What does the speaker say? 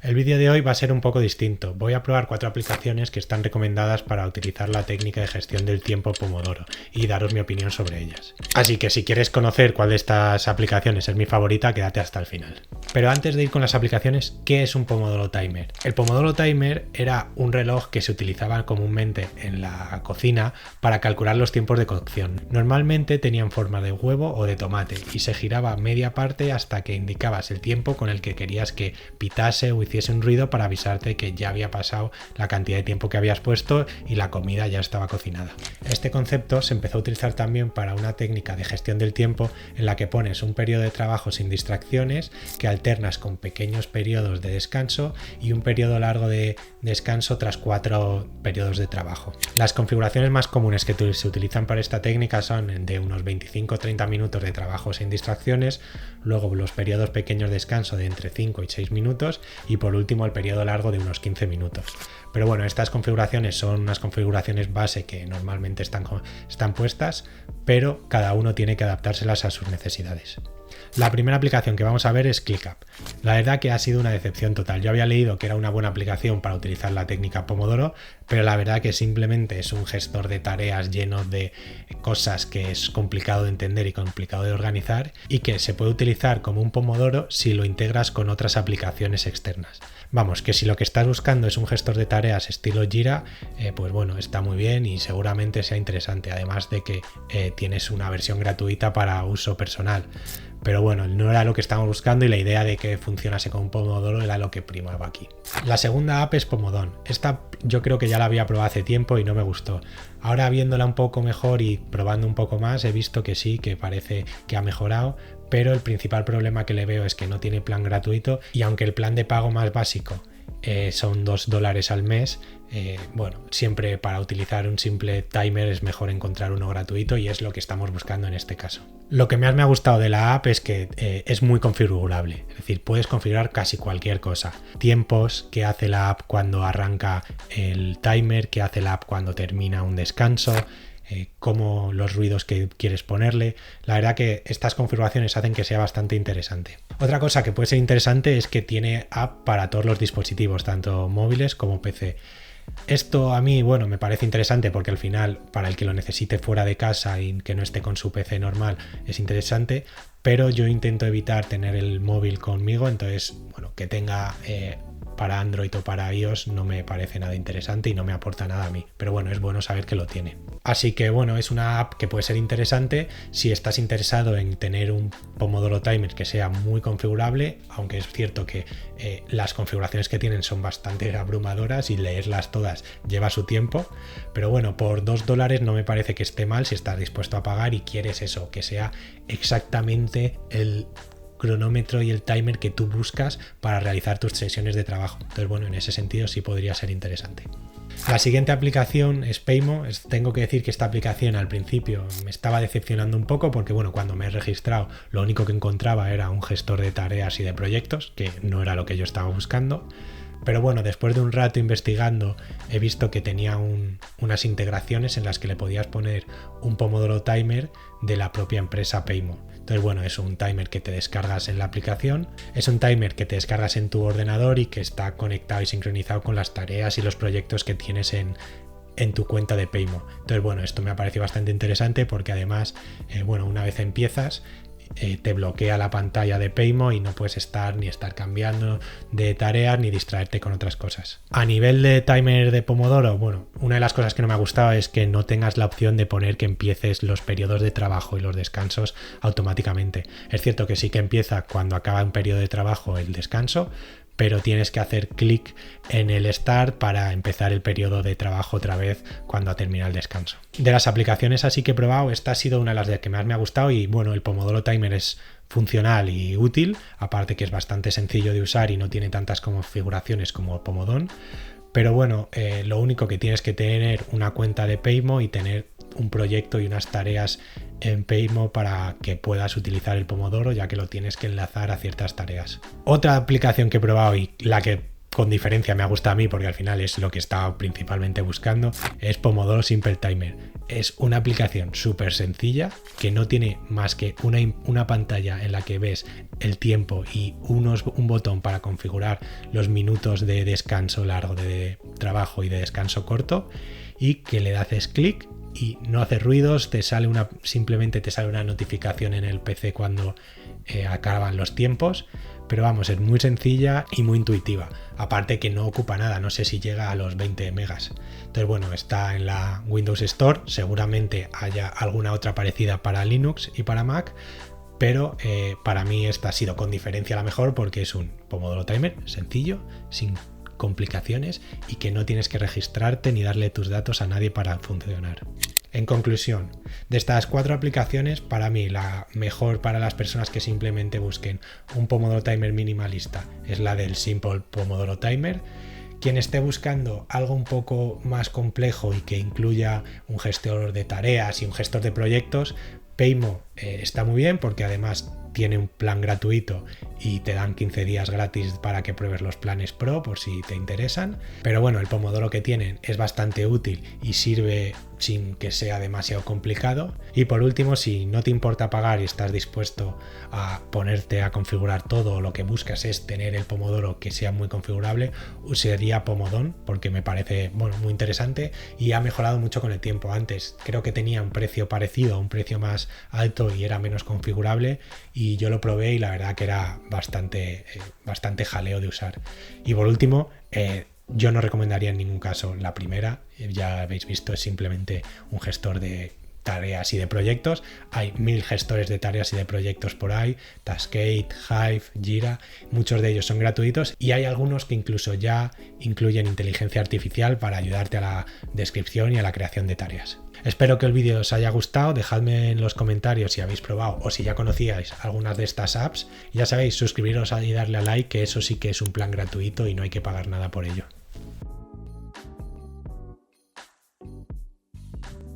El vídeo de hoy va a ser un poco distinto. Voy a probar 4 aplicaciones que están recomendadas para utilizar la técnica de gestión del tiempo Pomodoro y daros mi opinión sobre ellas. Así que si quieres conocer cuál de estas aplicaciones es mi favorita, quédate hasta el final. Pero antes de ir con las aplicaciones, ¿qué es un Pomodoro Timer? El Pomodoro Timer era un reloj que se utilizaba comúnmente en la cocina para calcular los tiempos de cocción. Normalmente tenían forma de huevo o de tomate y se giraba media parte hasta que indicabas el tiempo con el que querías que pitase o hiciese un ruido para avisarte que ya había pasado la cantidad de tiempo que habías puesto y la comida ya estaba cocinada. Este concepto se empezó a utilizar también para una técnica de gestión del tiempo en la que pones un periodo de trabajo sin distracciones que alternas con pequeños periodos de descanso y un periodo largo de descanso tras 4 periodos de trabajo. Las configuraciones más comunes que se utilizan para esta técnica son de unos 25 o 30 minutos de trabajo sin distracciones, luego los periodos pequeños de descanso de entre 5 y 6 minutos y por último el periodo largo de unos 15 minutos. Pero bueno, estas configuraciones son unas configuraciones base que normalmente están puestas, pero cada uno tiene que adaptárselas a sus necesidades. La primera aplicación que vamos a ver es ClickUp. La verdad que ha sido una decepción total. Yo había leído que era una buena aplicación para utilizar la técnica Pomodoro, pero la verdad que simplemente es un gestor de tareas lleno de cosas que es complicado de entender y complicado de organizar y que se puede utilizar como un Pomodoro si lo integras con otras aplicaciones externas. Vamos, que si lo que estás buscando es un gestor de tareas estilo Jira, pues bueno, está muy bien y seguramente sea interesante, además de que tienes una versión gratuita para uso personal. Pero bueno, no era lo que estábamos buscando y la idea de que funcionase con Pomodoro era lo que primaba aquí. La segunda app es Pomodon. Esta yo creo que ya la había probado hace tiempo y no me gustó. Ahora viéndola un poco mejor y probando un poco más, he visto que sí, que parece que ha mejorado, pero el principal problema que le veo es que no tiene plan gratuito y aunque el plan de pago más básico son $2 al mes, bueno, siempre para utilizar un simple timer es mejor encontrar uno gratuito y es lo que estamos buscando en este caso. Lo que más me ha gustado de la app es que es muy configurable, es decir, puedes configurar casi cualquier cosa. Tiempos, qué hace la app cuando arranca el timer, qué hace la app cuando termina un descanso, como los ruidos que quieres ponerle. La verdad que estas configuraciones hacen que sea bastante interesante. Otra cosa que puede ser interesante es que tiene app para todos los dispositivos, tanto móviles como PC. Esto a mí, bueno, me parece interesante porque al final, para el que lo necesite fuera de casa y que no esté con su PC normal, es interesante, pero yo intento evitar tener el móvil conmigo, entonces, bueno, que tenga para Android o para iOS no me parece nada interesante y no me aporta nada a mí, pero bueno, es bueno saber que lo tiene. Así que bueno, es una app que puede ser interesante si estás interesado en tener un Pomodoro Timer que sea muy configurable, aunque es cierto que las configuraciones que tienen son bastante abrumadoras y leerlas todas lleva su tiempo, pero bueno, por $2 no me parece que esté mal si estás dispuesto a pagar y quieres eso, que sea exactamente el cronómetro y el timer que tú buscas para realizar tus sesiones de trabajo. Entonces bueno, en ese sentido sí podría ser interesante. La siguiente aplicación es Paymo. Tengo que decir que esta aplicación al principio me estaba decepcionando un poco porque bueno, cuando me he registrado lo único que encontraba era un gestor de tareas y de proyectos, que no era lo que yo estaba buscando. Pero bueno, después de un rato investigando he visto que tenía unas integraciones en las que le podías poner un Pomodoro Timer de la propia empresa Paymo. Entonces bueno, es un timer que te descargas en la aplicación, es un timer que te descargas en tu ordenador y que está conectado y sincronizado con las tareas y los proyectos que tienes en tu cuenta de Paymo. Entonces bueno, esto me ha parecido bastante interesante porque además, bueno, una vez empiezas, te bloquea la pantalla de Paymo y no puedes estar cambiando de tareas ni distraerte con otras cosas. A nivel de timer de Pomodoro, bueno, una de las cosas que no me ha gustado es que no tengas la opción de poner que empieces los periodos de trabajo y los descansos automáticamente. Es cierto que sí que empieza cuando acaba un periodo de trabajo el descanso, pero tienes que hacer clic en el Start para empezar el periodo de trabajo otra vez cuando ha terminado el descanso. De las aplicaciones así que he probado, esta ha sido una de las que más me ha gustado y bueno, el Pomodoro Timer es funcional y útil, aparte que es bastante sencillo de usar y no tiene tantas configuraciones como Pomodon, pero bueno, lo único que tienes que tener una cuenta de Paymo y tener un proyecto y unas tareas en Paymo para que puedas utilizar el Pomodoro, ya que lo tienes que enlazar a ciertas tareas. Otra aplicación que he probado y la que con diferencia me ha gustado a mí porque al final es lo que estaba principalmente buscando, es Pomodoro Simple Timer. Es una aplicación súper sencilla que no tiene más que una pantalla en la que ves el tiempo y un botón para configurar los minutos de descanso largo de trabajo y de descanso corto, y que le haces clic y no hace ruidos, simplemente te sale una notificación en el PC cuando acaban los tiempos. Pero vamos, es muy sencilla y muy intuitiva. Aparte que no ocupa nada, no sé si llega a los 20 megas. Entonces bueno, está en la Windows Store, seguramente haya alguna otra parecida para Linux y para Mac, pero para mí esta ha sido con diferencia la mejor porque es un Pomodoro Timer sencillo, sin complicaciones y que no tienes que registrarte ni darle tus datos a nadie para funcionar. En conclusión, de estas 4 aplicaciones, para mí la mejor para las personas que simplemente busquen un Pomodoro Timer minimalista es la del Simple Pomodoro Timer. Quien esté buscando algo un poco más complejo y que incluya un gestor de tareas y un gestor de proyectos, Paymo está muy bien porque además tiene un plan gratuito y te dan 15 días gratis para que pruebes los planes Pro por si te interesan. Pero bueno, el Pomodoro que tienen es bastante útil y sirve sin que sea demasiado complicado. Y por último, si no te importa pagar y estás dispuesto a ponerte a configurar todo, lo que buscas es tener el Pomodoro que sea muy configurable, usaría Pomodon porque me parece muy interesante y ha mejorado mucho con el tiempo. Antes creo que tenía un precio parecido, un precio más alto y era menos configurable, y yo lo probé y la verdad que era bastante jaleo de usar. Y por último, yo no recomendaría en ningún caso la primera, ya habéis visto, es simplemente un gestor de tareas y de proyectos. Hay 1000 gestores de tareas y de proyectos por ahí, Taskade, Hive, Jira, muchos de ellos son gratuitos y hay algunos que incluso ya incluyen inteligencia artificial para ayudarte a la descripción y a la creación de tareas. Espero que el vídeo os haya gustado, dejadme en los comentarios si habéis probado o si ya conocíais algunas de estas apps. Ya sabéis, suscribiros y darle a like, que eso sí que es un plan gratuito y no hay que pagar nada por ello.